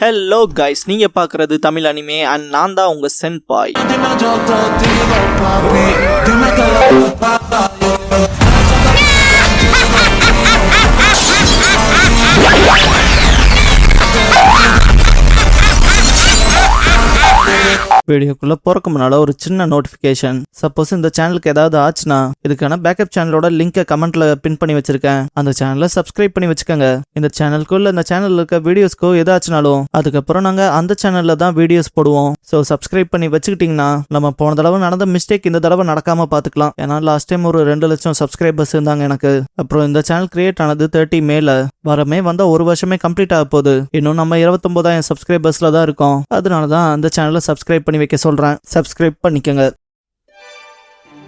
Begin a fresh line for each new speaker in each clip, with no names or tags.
Hello guys, நீங்க பாக்குறது Tamil anime and நான் தான் உங்க சென்பாய். வீடியோக்குள்ள போறக்கு முன்னால ஒரு சின்ன நோட்டிபிகேஷன். சப்போஸ் இந்த சேனலுக்கு ஏதாவது ஆச்சுன்னா இதுக்கான பேக்கப் சேனலோட லிங்கை கமெண்ட்ல பின் பண்ணி வச்சிருக்கேன். அந்த சேனலை சப்ஸ்கிரைப் பண்ணி வச்சுக்கோங்க. இந்த சேனலுக்குள்ள இந்த சேனல்ல இருக்க வீடியோஸ்க்கோ ஏதாச்சுனாலும் அதுக்கப்புறம் நாங்க அந்த சேனல்ல தான் வீடியோஸ் போடுவோம். ஸோ சப்ஸ்கிரைப் பண்ணி வச்சுக்கிட்டீங்கன்னா நம்ம போன தடவை நடந்த மிஸ்டேக் இந்த தடவை நடக்காம பாத்துக்கலாம். ஏன்னா லாஸ்ட் டைம் ஒரு 2 லட்சம் சப்ஸ்கிரைபர்ஸ் இருந்தாங்க எனக்கு. அப்புறம் இந்த சேனல் கிரியேட் ஆனது 30 மேல வரமே வந்த ஒரு வருஷமே கம்ப்ளீட் ஆக போகுது. இன்னும் நம்ம 29,000 சப்ஸ்கிரைபர்ஸ்ல தான் இருக்கோம். அதனாலதான் அந்த சேனலை சப்ஸ்கிரைப் பண்ணி வைக்க சொல்றேன். சப்ஸ்கிரைப் பண்ணிக்கங்க.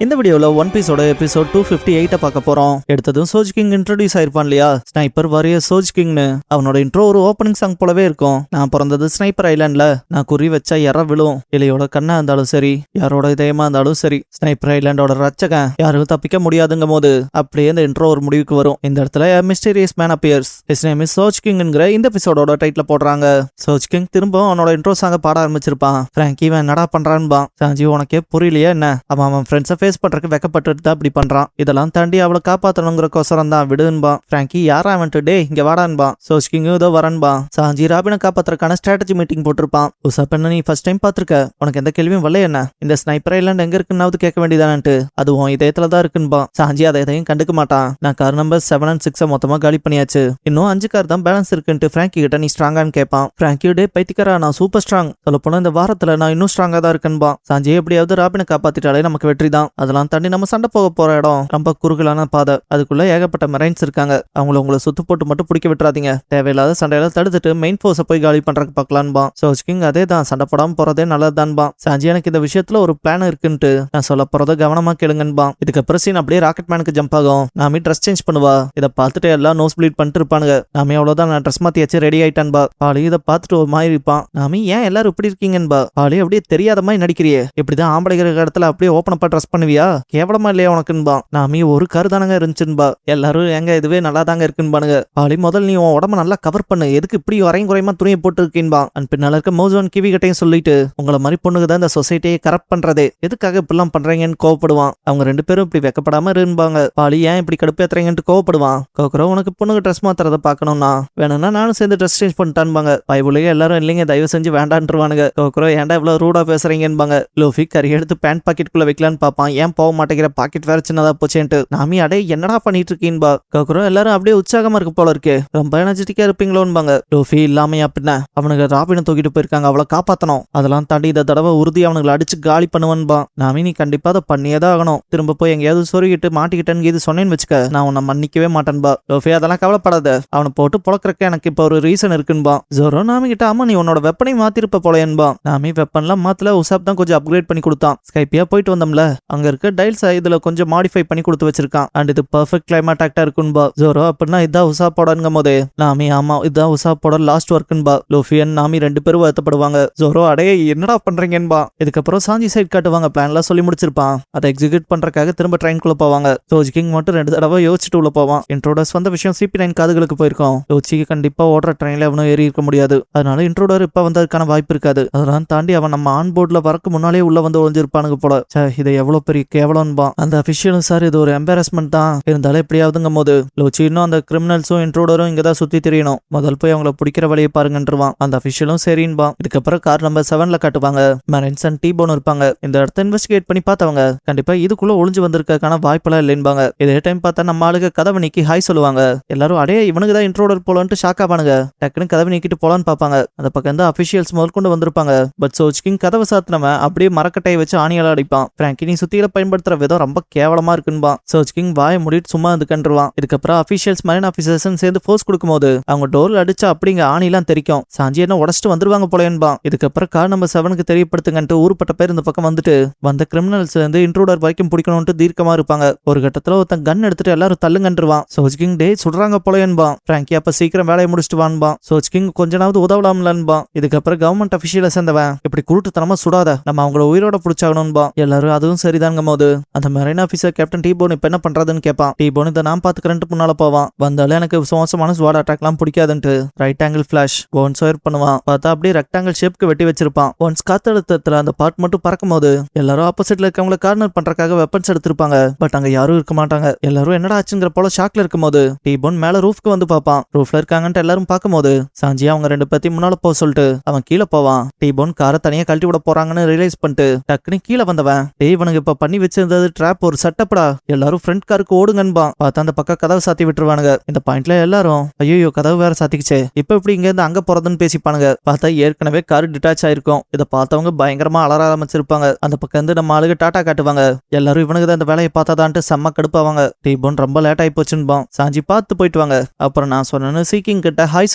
இந்த வீடியோல ஒன் பீஸோட எபிசோட் 258 பார்க்க போறோம். எடுத்ததும் சோஜ் கிங் இன்ட்ரோடியூஸ் ஆயிருப்பான் இல்லையா, ஸ்னைப்பர் வாரியர் சோஜ் கிங்னு. அவனோட இன்ட்ரோ ஒரு ஓப்பனிங் சாங் போலவே இருக்கும். நான் பிறந்தது ஸ்னைப்பர் ஐலாண்ட்ல, நான் குறி வச்சா எற விழும். இலையோட கண்ணா இருந்தாலும் சரி, யாரோட இதயமா இருந்தாலும் சரி, ஸ்னைப்பர் ஐலாண்டோட ரச்சகன் யாரும் தப்பிக்க முடியாதுங்கும் போது அப்படியே இந்த இன்ட்ரோ ஒரு முடிவுக்கு வரும். இந்த இடத்துல mysterious man appears. His name is சோஜ் கிங்ங்கிற இந்த எபிசோடோட டைட்டில் போடுறாங்க. சோஜ் கிங் திரும்ப அவனோட இன்ட்ரோ சாங்க பாட ஆரம்பிச்சிருப்பான். பிராங்கி இவன் என்னடா பண்றான்பா. சாஞ்சி உனக்கே புரியலையா என்ன? அவன் ஃப்ரெண்ட்ஸை ஃபேஸ் பண்றதுக்கு வெக்கப்பட்டு தான் அப்படி பண்றான். இதெல்லாம் தாண்டி அவளை காப்பாத்தணுங்கிற கோசரம் தான் விடுன்பா. பிராங்கி யாரா வந்துட்டு டே இங்க வாடான்பா. சோஜ் கிங் இதோ வரன்பா. சாஞ்சி ராபினை காப்பாத்துறதுக்கான ஸ்ட்ராட்டஜி மீட்டிங் போட்டிருப்பான். உசா பெண்ண நீ ஃபர்ஸ்ட் டைம் பாத்துருக்க, உனக்கு எந்த கேள்வியும் வரல என்ன? இந்த ஸ்னைப்பர் ஐலாண்ட் எங்க இருக்குன்னாவது கேட்க வேண்டியதானு. அதுவும் இதயத்துல தான் இருக்குன்பா. சாஞ்சி அதை எதையும் கண்டுக்க மாட்டான். நான் கார் நம்பர் 7 and 6 மொத்தமா காலி பண்ணியாச்சு, இன்னும் 5 கார் தான் பேலன்ஸ் இருக்குன்ட்டு பிராங்கி கிட்ட நீ ஸ்ட்ராங்கான்னு கேட்பான். பிராங்கி டே பைத்தியக்காரா, நான் சூப்பர் ஸ்ட்ராங். சொல்ல போனா இந்த வாரத்துல நான் இன்னும் ஸ்ட்ராங்கா தான் இருக்கேன்பா. சாஞ்சி எப்படியாவது ராபினை காப்பாத்திட்டாலே நமக்கு வெற்றி தான். அதெல்லாம் தாண்டி நம்ம சண்டை போக போற இடம் ரொம்ப குறுகலான பாதை. அதுக்குள்ள ஏகப்பட்ட மெரைன்ஸ் இருக்காங்க. அவங்கள சுத்து போட்டு மட்டும் பிடிக்க விட்டுறாதீங்க. தேவையில்லாத சண்டையில தடுத்துட்டு மெயின் போர்ஸை போய் காலி பண்றதுக்கு பார்க்கலான்பா. சோஜ் கிங் அதே தான், சண்டை போடாம போறதே நல்லதுதான்பா. சாஞ்சி எனக்கு இந்த விஷயத்துல ஒரு பிளான் இருக்குன்ட்டு நான் சொல்ல போறத கவனமா கேளுங்கன்பா. இதுக்கப்புறம் சீன் அப்படியே ராக்கெட் மேனுக்கு ஜம்ப் ஆகும். நாமே ட்ரெஸ் சேஞ்ச் பண்ணுவா. இதை பார்த்துட்டு எல்லாம் நோஸ் ப்ளீட் பண்ணிட்டு இருப்பானுங்க. நாமே அவ்வளவுதான், நான் ட்ரெஸ் மாத்தியாச்சு ரெடி ஆயிட்டான்பா. பாலி இதை பார்த்துட்டு ஒரு மாதிரி இருப்பான். நாமே ஏன் எல்லாரும் இப்படி இருக்கீங்கன்பா. பாலி அப்படியே தெரியாத மாதிரி நடிக்கிறியே, இப்படிதான் ஆம்பளைங்கிற இடத்துல அப்படியே ஓப்பன் அப்பா ட்ரெஸ் பண்ணுவியா? கேவலமா இல்லையா உனக்குன்பா. நாமி ஒரு கருதானங்க இருந்துச்சுன்பா. எல்லாரும் எங்க இதுவே நல்லா தாங்க இருக்குன்பானுங்க. பாலி முதல் நீ உன் உடம்ப நல்லா கவர் பண்ணு, எதுக்கு இப்படி வரையும் குறையமா துணியை போட்டு இருக்கீன்பா. அண்ட் பின்னால இருக்க மோசோன் கிவி கிட்டையும் சொல்லிட்டு உங்களை மாதிரி பொண்ணுங்க தான் இந்த சொசைட்டியை கரெக்ட் பண்றதே, எதுக்காக இப்படிலாம் பண்றீங்கன்னு கோவப்படுவான். அவங்க 2 பேரும் இப்படி வெக்கப்படாம இருப்பாங்க. பாலி ஏன் இப்படி கடுப்பேத்துறீங்கன்ட்டு கோவப்படுவான். கோக்குறோம் உனக்கு பொண்ணுங்க ட்ரெஸ் மாத்துறத பாக்கணும்னா வேணும்னா நானும் சேர்ந்து ட்ரெஸ் சேஞ்ச் பண்ணிட்டான்பாங்க. பயபுலையே எல்லாரும் இல்லைங்க தயவு செஞ்சு வேண்டான்ருவானுங்க. கோக்குறோம் ஏன்டா இவ்வளவு ரூடா பேசுறீங்கன்பாங்க. லோஃபி கறி எடுத்து பேண்ட் பாக்கெட்டுக்குள்ள வைக்கலான்னு பாப்பான். ஏன் போக மாட்டேங்கிற, பாக்கெட் வேற சின்னதா போச்சேன்ட்டு. நாமி அடே என்னடா பண்ணிட்டு இருக்கீன்பா. கோக்குறோம் எல்லாரும் அப்படியே உற்சாகமா இருக்கு போல இருக்கு, ரொம்ப எனர்ஜெட்டிக்கா இருப்பீங்களோன்பாங்க. லோஃபி இல்லாமையா அப்படின்னா அவனுக்கு ராபினை தூக்கிட்டு போயிருக்காங்க, அவளை காப்பாத்தணும். அதெல்லாம் தாண்டி இந்த தடவை உறுதி அவனுங்களை அடிச்சு காலி பண்ணுவான்பா. நாமி நீ கண்டிப்பா அதை பண்ணியேதான் ஆகணும். திரும்ப போய் எங்கேயாவது சொருகிட்டு மாட்டிக்கிட்டேன்னு இது சொன்னேன்னு வச்சுக்க, நான் உன்னை மன்னிக்கவே மாட்டேன்பா. லோஃபி அதெல்லாம் கவலைப்படாத, அவனை போட்டு பொழக்கிறக்க எனக்கு இப்ப ஒரு ரீசன் இருக்குன்பா. ஜோரோ நாமி கிட்ட ஆமா நீ உன்னோட வெப்பனை மாத்திருப்ப போலயன்பா. நாமி வெப்பன்லாம் மாத்தல, உசாப் தான் கொஞ்சம் அப்கிரேட் பண்ணி கொடுத்தான். ஸ்கைப்பியா போயிட்டு வந்தோம்ல, அங்க இருக்க டைல்ஸ் இதுல கொஞ்சம் மாடிஃபை பண்ணி கொடுத்து வச்சிருக்கான். அண்ட் இது பெர்ஃபெக்ட் கிளைமேட் ஆக்டா இருக்குன்பா. ஜோரோ அப்படின்னா இதான் உசாப்போடங்கும் போதே நாமி ஆமா இதான் உசாப்போட லாஸ்ட் ஒர்க்குன்பா. லோஃபி அண்ட் நாமி 2 பேரும் வருத்தப்படுவாங்க. ஜோரோ அடைய என்னடா பண்றீங்கன்பா. இதுக்கப்புறம் சாஞ்சி சைட் காட்டுவாங்க. பிளான்லாம் சொல்லி முடிச்சிருப்பான். அதை எக்ஸிக்யூட் பண்றதுக்காக திரும்ப ட்ரெயின்குள்ள போவாங்க. சோஜ் கிங் மட்டும் 2 தடவை யோசிச்சுட்டு உள்ள போவான். இன்ட்ரோடர்ஸ் வந்த விஷயம் CP9 காதுகளுக்கு போயிருக்கோம். யோசிக்கு கண்டிப்பா ஓடுற ட்ரெயின்ல அவனும் ஏறி இருக்க முடியாது. அதனால இன்ட்ரோடர் இப்ப வந்ததுக்கான வாய்ப்பு இருக்காது. அதெல்லாம் தாண்டி அவன் நம்ம ஆன் போர்ட்ல வரக்கு முன்னாலே உள்ள வந்து ஒளிஞ்சிருப்பானுங்க போல. இதை எவ்வளவு பெரிய கேவலம்பா. அந்த அபிஷியலும் சார் இது ஒரு எம்பாரஸ்மெண்ட் தான், இருந்தாலும் எப்படியாவதுங்கும் போது லோச்சி இன்னும் அந்த கிரிமினல்ஸும் இன்ட்ரோடரும் இங்கதான் சுத்தி தெரியணும், முதல் போய் அவங்கள பிடிக்கிற வழியை பாருங்கன்றுவான். அந்த அபிஷியலும் சரின்பா. இதுக்கப்புறம் கார் நம்பர் 7 காட்டுவாங்க. மெரைன்ஸ் அண்ட் டீபோன் இருப்பாங்க. இந்த இடத்த இன்வெஸ்டிகேட் பண்ணி பார்த்தவங்க கண்டிப்பா இதுக்குள்ள ஒளிஞ்சு வந்திருக்கான வாய்ப்பெல்லாம் இல்லைன்பாங்க. இதே டைம் பார்த்தா நம்ம ஆளுங்க கதவை நீக்கி ஹாய் சொல்லுவாங்க. எல்லாரும் அடைய இவனுக்கு தான் இன்ட்ரோடர் போலான்ட்டு ஷாக் ஆவானுங்க. டக்குன்னு கதவை நீக்கிட்டு போலான்னு பாப்பாங்க. அந்த பக்கம் இருந்து அபிஷியல்ஸ் முதல் கொண்டு வந்திருப்பாங்க. பட் சோஜ் கிங் கதவை சாத்தினவன் அப்படியே மரக்கட்டையை வச்சு ஆணியால அடிப்பான். பிராங்கி நீ சுத்தியில பயன்படுத்துற விதம் ரொம்ப கேவலமா இருக்குன்பா. சோஜ் கிங் வாயை மூடிட்டு சும்மா இருந்துக்கன்றுவான். இதுக்கப்புறம் அபிஷியல்ஸ் மரைன் ஆபீசர்ஸ் சேர்ந்து ஃபோர்ஸ் கொடுக்கும்போது அவங்க டோர்ல அடிச்சா அப்படிங்க ஆணிலாம் தெரிக்கும். சாஞ்சி என்ன உடச்சிட்டு வந்துருவாங்க போலேன்பா. இதுக்கப்புறம் கார் நம்பர் 7 தெரியப்படுத்துங்கன்ட்டு ஊருப்பட்ட பேர் இந்த பக்கம் வந்துட்டு வந்த கிரிமினல்ஸ் வந்து இன்ட்ரூடர் வரைக்கும் பிடிக்கணும்ட்டு தீர்க்கமா இருப்பாங்க. ஒரு கட்டத்துல ஒருத்தன் கன் எடுத்துட்டு எல்லாரும் தள்ளுங்கன்றுவான். சோஜ் கிங் டே சுடுறாங்க போலேன்பா. பிராங்கி அப்ப சீக்கிரம் வேலையை முடிச்சுட்டு வான்பா. சோஜ் கிங் கொஞ்ச நாவது உதவலாம்லன்பா. இதுக்கப்புறம் கவர்மெண்ட் அபிஷியல சேர்ந்தவன் இப்படி குருட்டுத்தனமா சுடாத, நம்ம அவங்கள உயிரோட பிடிச்சாகணும்பா. எல்லாரும் அதுவும் சரி சரிதாங்கும் போது அந்த மெரைன் ஆபீசர் கேப்டன் டீபோன் இப்ப என்ன பண்றதுன்னு கேட்பான். டீபோன் இதை நான் பாத்துக்கிறேன்ட்டு முன்னால போவான். வந்தாலும் எனக்கு மோசமான ஸ்வாட் அட்டாக்லாம் பிடிக்காதுன்ட்டு ரைட் ஆங்கிள் ஃபிளாஷ் ஒன்ஸ் ஒயர் பண்ணுவான். பார்த்தா அப்படியே ரெக்டாங்கிள் ஷேப்க்கு வெட்டி வச்சிருப்பான். ஒன்ஸ் காத்தழுத்தத்துல அந்த பார்ட் மட்டும் பறக்கும் போது எல்லாரும் ஆப்போசிட்ல இருக்கவங்களை கார்னர் பண்றதுக்காக வெப்பன்ஸ் எடுத்திருப்பாங்க. பட் அங்க யாரும் இருக்க மாட்டாங்க. எல்லாரும் என்னடா ஆச்சுங்கிற போல ஷாக்ல இருக்கும் போது டீபோன் மேல ரூஃப்க்கு வந்து பாப்பான். ரூஃப்ல இருக்காங்கன்ட்டு எல்லாரும் பார்க்கும்போது சாஞ்சி அவங்க ரெண்டு பேத்தையும் முன்னால போக சொல்லிட்டு அவன் கீழே போவான். டீபோன் காரை தனியா கழட்டி விட போறாங்கன்னு ரியலைஸ் பண்ணிட்டு டக்குனு கீழே வந்தவன் இவனுக்கு இப்ப பண்ணி வச்சிருந்தது ட்ராப் ஒரு செட்டப்டா, எல்லாரும் ஃப்ரண்ட் காருக்கு ஓடுங்கன்பா. பார்த்தா அந்த பக்கம் கதவை சாத்தி விட்டுருவானுங்க. இந்த பாயிண்ட்ல எல்லாரும் ஐயோ கதவு வேற சாத்திக்கிச்சே, இப்ப இப்படி இங்க இருந்து அங்க போறதுன்னு பேசிப்பானுங்க. பார்த்தா ஏற்கனவே கார் டிட்டாச் ஆயிருக்கும். இதை பார்த்தவங்க பயங்கரமா அலற ஆரம்பிச்சிருப்பாங்க. அந்த பக்கம் இருந்து நம்ம ஆளுங்க டாட்டா காட்டுவாங்க. எல்லாரும் இவனுக்கு தான் இந்த வேலையை பார்த்தாதான்ட்டு செம்ம கடுப்பாவாங்க. டீபோன் ரொம்ப லேட் ஆகி போச்சுன்பான். சாஞ்சி பார்த்து போயிட்டு வாங்க, அப்புறம் நான் சொன்னேன்னு சீக்கிங் கிட்ட ஹாய்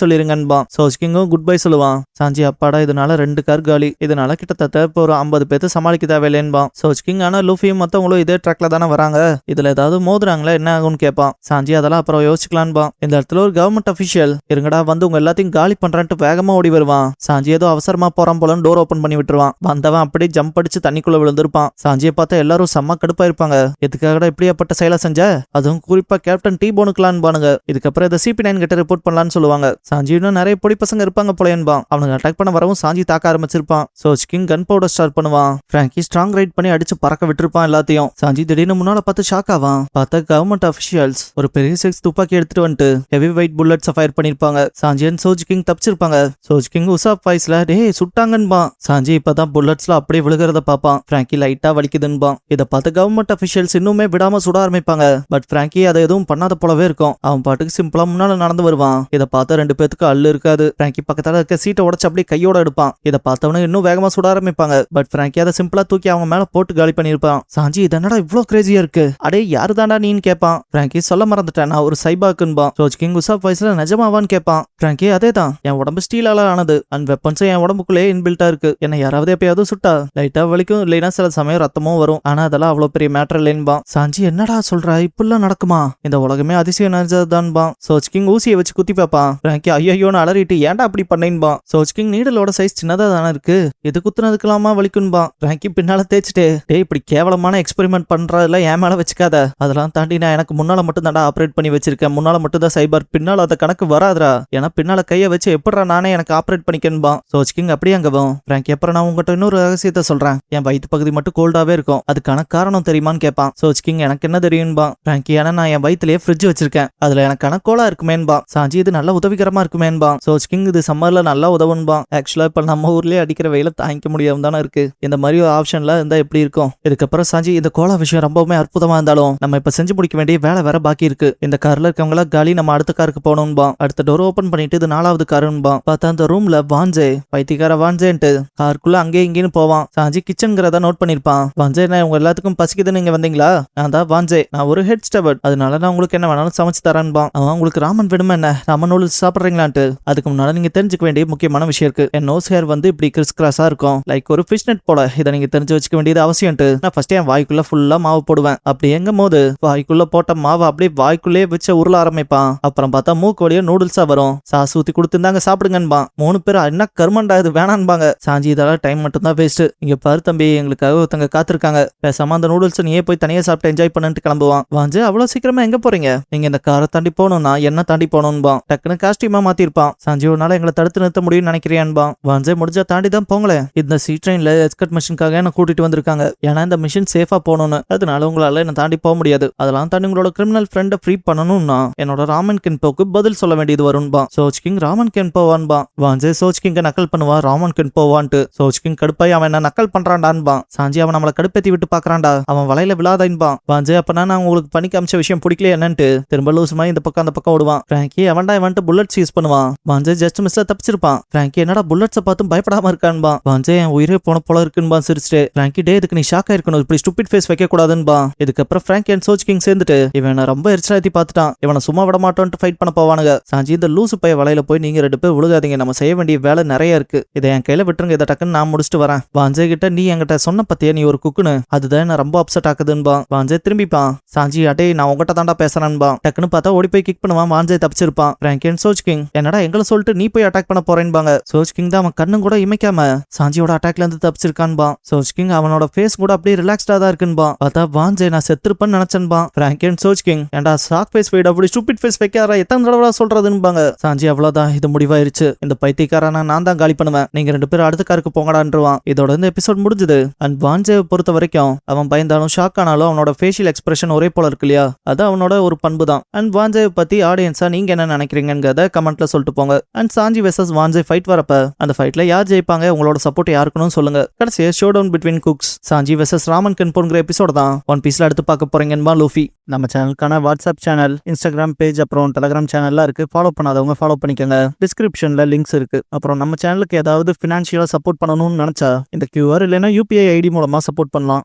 சொல்லிருங்கன்பான். சோஜ்கிங்கும் குட் பை சொல்லுவான். சாஞ்சி அப்பாடா இதனால 2 கார் காலி, இதனால கிட்டத்தட்ட இப்போ ஒரு 50 பேத்து சமாளிக்க தேவையில்லைன்பான். சோஜ்கிங் ஆனா லூஃபியும் மத்தவங்களும் இதே ட்ராக்ல தானே வராங்க, இதுல ஏதாவது மோதுறாங்களா என்ன ஆகும்னு கேட்பான். சாஞ்சி அதெல்லாம் அப்புறம் யோசிக்கலான்பான். இந்த இடத்துல ஒரு கவர்மெண்ட் அபிஷியல் இருங்கடா வந்து உங்க எல்லாத்தையும் காலி பண்றான்ட்டு வேகமா ஓடி வருவான். சாஞ்சி ஏதோ அவசரமா போறான் போலன்னு டோர் ஓபன் பண்ணி விட்டுருவான். வந்தவன் அப்படியே ஜம்ப் அடிச்சு தண்ணிக்குள்ள விழுந்திருப்பான். சாஞ்சியை பார்த்தா எல்லாரும் செம்ம கடுப்பா இருப்பாங்க. எதுக்காகடா இப்படியாப்பட்ட செயலை செஞ்ச, அதுவும் குறிப்பா கேப்டன் டீபோனுக்குலான்னு பானுங்க. இதுக்கப்புறம் இதை CP9 கிட்ட ரிப்போர்ட் பண்ணலான்னு சொல்லுவாங்க. சாஞ்சி இன்னும் நிறைய பொடி பசங்க இருப்பாங்க போலேன்பான். அவனுக்கு அட்டாக் பண்ண வரவும் சாஞ்சி தாக்க ஆரம்பிச்சிருப்பான். சோஜ்கிங் கன் பவுடர் ஸ்டார்ட் பண்ணுவான். பிராங்கி ஸ்ட்ராங் ரைட் பண்ணி அடிச்சு பறக்க விட்டுருப்பான் எல்லாத்தையும். சாஞ்சி திடீர்னு முன்னால பார்த்து ஷாக் ஆவான். பார்த்தா கவர்மெண்ட் அபிஷியல்ஸ் ஒரு பெரிய சைஸ் துப்பாக்கி எடுத்துட்டு வந்துட்டு ஹெவி வெயிட் புல்லட்ஸ் ஃபயர் பண்ணிருப்பாங்க. சாஞ்சி அண்ட் சோஜ்கிங் தப்பிச்சிருப்பாங்க. சோஜ்கிங் உசாப் வாய்ஸ்ல டேய் சுட்டாங்கன்பான். சாஞ்சி இப்பதான் புல்லட்ஸ்ல அப்படியே விழுகிறத பாப்பான். பிராங்கி லைட்டா வலிக்குதுன்பான். இதை பார்த்து கவர்மெண்ட் அபிஷியல்ஸ் இன்னுமே விடாம சுட ஆரம்பிப்பாங்க. பட் பிராங்கி அதை எதுவும் பண்ணாத போலவே இருக்கும். அவன் பாட்டுக்கு சிம்பிளா முன்னால நடந்து வருவான். இதை பார்த்த 2 பேத்துக்கு அள்ளு இருக்காது. பிராங்கி பக்கத்தால இருக்க சீட்டை உடச்சு அப்படியே கையோட எடுப்பான். இதை பார்த்தவனு இன்னும் வேகமா சுட ஆரம்பிப்பாங்க. பட் பிராங்கி அதை சிம்பிளா தூக்கி அவங்க மேல போட்டு காலி பண்ணிருப்பான். சாஞ்சி இதனடா இவ்வளவு கிரேசியா இருக்கு, அடே யாரு தாண்டா நீன்னு கேட்பான். பிராங்கி சொல்ல மறந்துட்டேன் நான் ஒரு சைபாக்குன்பான். சோஜ்கிங் உசாப் வாய்ஸ்ல நிஜமாவான்னு கேட்பான். பிராங்கி அதேதான், என் உடம்பு ஸ்டீலால ஆனது அண்ட் வெப்பன்ஸும் என் உடம்புக்குள்ளே இன்பில்ட்டா இருக்கு. என்ன யாராவது எப்பயாவது சுட்டா லைட்டா வலிக்கும், இல்லைன்னா சில சமயம் ரத்தமும் வரும். ஆனா அதெல்லாம் அவ்வளவு பெரிய மேட்டர் இல்லைன்பான். சாஞ்சி என்னடா சொல்ற, இப்பெல்லாம் நடக்குமா, இந்த உலகமே அதிசயம் நிறைஞ்சதுதான்பான். சோஜ்கிங் ஊசியை வச்சு குத்தி பார்ப்பான். பிராங்கி ஐயோன்னு அலறிட்டு ஏன்டா அப்படி பண்ணேன்பான். சோஜ்கிங் நீடலோட சைஸ் சின்னதா தானே இருக்கு, இது குத்துனதுக்கலாமா வலிக்குன்பான். பிராங்கி பின்னால தேய்ச்சிட்டு டேய் இப்படி கேவலமான எக்ஸ்பெரிமெண்ட் பண்றதுல என் மேல வச்சுக்காத, அதெல்லாம் தாண்டி நான் எனக்கு முன்னால மட்டும் தாண்டா ஆப்ரேட் பண்ணி வச்சிருக்கேன், முன்னால மட்டும் தான் சைபர், பின்னால அந்த கணக்கு வராதுரா, ஏன்னா பின்னால கைய வச்சு எப்படா நானே எனக்கு ஆப்ரேட் பண்ணிக்கன்பான். சோஜ்கிங் அப்படியே அங்கவும். பிராங்கி அப்புறம் நான் உங்ககிட்ட இன்னொரு ரகசியத்தை சொல்றேன், என் வயிற்று பகுதி மட்டும் கோல்டாவே இருக்கும், அதுக்கான காரணம் தெரியுமான்னு கேட்பான். சோஜ்கிங் எனக்கு என்ன தெரியும்பான். பிராங்கி ஏன்னா நான் என் வயிற்றுலயே ஃப்ரிட்ஜ் வச்சிருக்கேன், அதுல எனக்கான கோலா இருக்குமேன்பா. சாஞ்சி இது நல்ல உதவிகரமா இருக்குமேன்பா. சோஜ்கிங் இது சம்மர்ல நல்லா உதவுன்பான். ஆக்சுவலா இப்ப நம்ம ஊர்லயே அடிக்கிற வெயில தாங்கிக்க முடியாம தானே இருக்கு, இந்த மாதிரி ஒரு ஆப்ஷன்ல இருந்தா எப்படி இருக்கும். இதுக்கப்புறம் சாஞ்சி இந்த கோலா விஷயம் ரொம்பவுமே அற்புதமா இருந்தாலும் நம்ம இப்ப செஞ்சு முடிக்க வேண்டிய வேலை வேற பாக்கி இருக்கு. இந்த கார்ல இருக்கவங்களா காலி, நம்ம அடுத்த காருக்கு போகணும்பா. அடுத்த டோர் ஓபன் பண்ணிட்டு இது 4வது காருன்பா. பார்த்தா அந்த ரூம்ல வாஞ்சே பைத்தியக்கார வாஞ்சேன்ட்டு காருக்குள்ள அங்கே இங்கேன்னு போவான். சாஞ்சி கிச்சன்கிறத நோட் பண்ணிருப்பான். வாஞ்சே நான் உங்க எல்லாத்துக்கும் பசிக்குதுன்னு நீங்க வந்தீங்களா, நான் தான் வாஞ்சே, நான் ஒரு ஹெட் ஸ்டவர்ட், அதனால நான் உங்களுக்கு என்ன வேணாலும் சமைச்சு தரேன்பான். அவன் உங்களுக்கு ராமன் வேணுமா என்ன, ராமன் நூடுல்ஸ் சாப்பிடுறீங்களான்ட்டு. அதுக்கு முன்னால நீங்க தெரிஞ்சுக்க வேண்டிய முக்கியமான விஷயம் இருக்கு. என் நோஸ் ஹேர் வந்து இப்படி கிறிஸ் கிராஸா இருக்கும், லைக் ஒரு ஃபிஷ் நெட் போல, இதை நீங்க தெரிஞ்சு வச்சுக்க வேண்டியது அவசியம்ட்டு. நான் ஃபர்ஸ்ட் என் வாய்க்குள்ள ஃபுல்லா மாவு போடுவேன். அப்படி எங்கும் போது வாய்க்குள்ள போட்ட மாவு அப்படியே வாய்க்குள்ளே வச்சு உருள ஆரம்பிப்பான். அப்புறம் பார்த்தா மூக்கு வழியா நூடுல்ஸா வரும். சாஸ் ஊத்தி கொடுத்துருந்தாங்க சாப்பிடுங்கன்பான். 3 பேர் என்ன கருமண்டா இது வேணான்பாங்க. சாஞ்சி இதெல்லாம் டைம் மட்டும் தான் வேஸ்ட், இங்க பாரு தம்பி எங்களுக்காக ஒருத்தங்க காத்திருக்காங்க, பேசாம அந்த நூடுல்ஸ் நீயே போய் தனியா சாப்பிட்டு என்ஜாய் பண்ணிட்டு கிளம்புவான். வாஞ்சு அவ்வளவு சீக்கிரமா எங்க போறீங்க, நீங்க இந்த காரை தாண்டி போகணும்னா என்ன தாண்டி போகணும்பான். டக்குன்னு காஸ்டியூமா மாத்திருப்பான். சாஞ்சி ஒரு நாள் எங்களை தடுத்து நிறுத்த முடியும்னு நினைக்கிறியான்பான். வாஞ்சே முடிஞ்சா தாண்டி தான் போங்களேன், இந்த சி ட்ரெயின்ல எஸ்கர்ட் மிஷனுக்காக என்ன கூட்டிட்டு வந்திருக்காங்க, ஏன்னா இந்த மிஷன் சேஃபா போகணும்னு, அதனால உங்களால என்ன தாண்டி போக முடியாது, அதெல்லாம் தாண்டி உங்களோட கிரிமினல் ஃப்ரெண்டை ஃப்ரீ பண்ணணும்னா என்னோட ராமன் கென்போக்கு பதில் சொல்ல வேண்டியது வரும்பா. சோஜ்கிங் ராமன் கென்போவான்பா. வாஞ்சே சோஜ்கிங்க நக்கல் பண்ணுவா ராமன் கென்போவான்ட்டு. சோஜ்கிங் கடுப்பாய் அவன் என்ன நக்கல் பண்றான்டான்பான். சாஞ்சி அவன் நம்மளை கடுப்பேத்தி விட்டு பாக்குறான்டா, அவன் வலையில விழாதான்பான். வாஞ்சே அப்பனா நான் உங்களுக்கு பண்ணி காமிச்ச விஷயம் பிடிக்கல என்னன்ட்டு திரும்ப லூசுமா இந்த பக்கம் அந்த பக்கம் ஓடுவான். பிராங்கி அவன்டா இவன்ட்டு புல்லட்ஸ் யூஸ் பண்ணுவான். வாஞ்சே ஜஸ்ட் மிஸ்ல தப்பிச்சிருப்பான். பிராங்கி என்னடா புல்லட்ஸை பார்த்தும் பயப்படாம இருக்கான்பா. வாஞ்சே என் உயிரே போன போல இருக்குன்பா சிரிச்சுட்டு. பிராங்கி டே இதுக்கு நீ ஷாக் ஆயிருக்கணும், இப்படி ஸ்டூபிட் ஃபேஸ் வைக்க கூடாதுன்பா. இதுக்கப்புறம் பிராங்கி அண்ட் சோஜ்கிங் சேர்ந்துட்டு இவனை ரொம்ப எரிச்சலாத்தி பார்த்துட்டான், இவனை சும்மா விட மாட்டோன்ட்டு ஃபைட் பண்ண போவானுங்க. சாஞ்சி இந்த லூசு பைய வலையில போய் நீங்க 2 பேர் விழுகாதீங்க, நம்ம செய்ய வேண்டிய வேலை நிறைய இருக்கு, இதை என் கையில விட்டுருங்க, இதை டக்குன்னு நான் முடிச்சுட்டு வரேன். வாஞ்சே கிட்ட நீ என்கிட்ட சொன்ன பத்தியா நீ ஒரு குக்குன்னு, அதுதான் என்ன ரொம்ப அப்செட் ஆக்குதுன்பா. வாஞ்சே திரும்பிப்பான். சாஞ்சி அடே நான் உங்ககிட்ட தாண்டா பேசுறேன்பா. டக்குன்னு பார்த்தா ஓடி போய் கிக் பண்ணுவான். வாஞ்சே தப்பிச்சிருப்பான். பிராங்கி அண்ட் சோஜ்கிங் என்னடா எங்களை சொல்லிட்டு நீ போய் அட்டாக் பண்ண போறேன்பாங்க. சோஜ்கிங் தான் அவன் கண்ணும் கூட இமைக்காம சாஞ்சியோட அட்டாக்ல இருந்து தப்பிச்சிருக்கான்பா. சோஜ்கிங் அவனோட ஃபேஸ் கூட அப்படியே அப்படியே ரிலாக்ஸ்டா தான் இருக்குன்பா. பார்த்தா வாஞ்சே நான் செத்துருப்பேன்னு நினைச்சேன்பா. பிராங்கன் சோச் கிங் ஏன்டா ஷாக் ஃபேஸ் வைட் அப்படி ஸ்டூபிட் ஃபேஸ் வைக்காரா எத்தனை தடவை சொல்றதுன்பாங்க. சாஞ்சி அவ்வளவுதான் இது முடிவாயிருச்சு. இந்த பைத்தியக்காரனா நான் தான் காலி பண்ணுவேன். நீங்க 2 பேரும் அடுத்த காருக்கு போங்கடான்றான். இதோட இந்த எபிசோட் முடிஞ்சது. அண்ட் வாஞ்சேவை பொறுத்த வரைக்கும் அவன் பயந்தாலும் ஷாக் ஆனாலும் அவனோட ஃபேஷியல் எக்ஸ்பிரஷன் ஒரே போல இருக்கு இல்லையா, அது அவனோட ஒரு பண்பு தான். அண்ட் வாஞ்சேவை பத்தி ஆடியன்ஸா நீங்க என்ன நினைக்கிறீங்கன்றத கமெண்ட்ல சொல்லிட்டு போங்க. அண்ட் சாஞ்சி வெர்சஸ் வாஞ்சே ஃபைட் வரப்ப அந்த ஃபைட்ல யார் ஜெயிப்பாங்க, உங்களோட சப்போர்ட் யாருக்குன்னு சொல்லுங்க. கடைசியா ஷோ டவுன் பிட்வீன் குக்ஸ் சாஞ்சி வெர்சஸ் ராமன் கென்போங்கிற எபிசோட தான் ஒன் பீஸ்ல எடுத்து பார்க்க போறீங்கன்பா லூஃபி. நம்ம சேனலுக்கான வாட்ஸ்அப் சேனல், இன்ஸ்டாகிராம் பேஜ், அப்புறம் டெலிகிராம் சேனல்லாம் இருக்கு. ஃபாலோ பண்ணாதவங்க ஃபாலோ பண்ணிக்கோங்க. டிஸ்கிரிப்ஷன்ல லிங்க்ஸ் இருக்கு. அப்புறம் நம்ம சேனலுக்கு ஏதாவது ஃபினான்ஷியலா சப்போர்ட் பண்ணணும்னு நினைச்சா இந்த QR இல்லைன்னா UPI ஐடி மூலமா சப்போர்ட் பண்ணலாம்.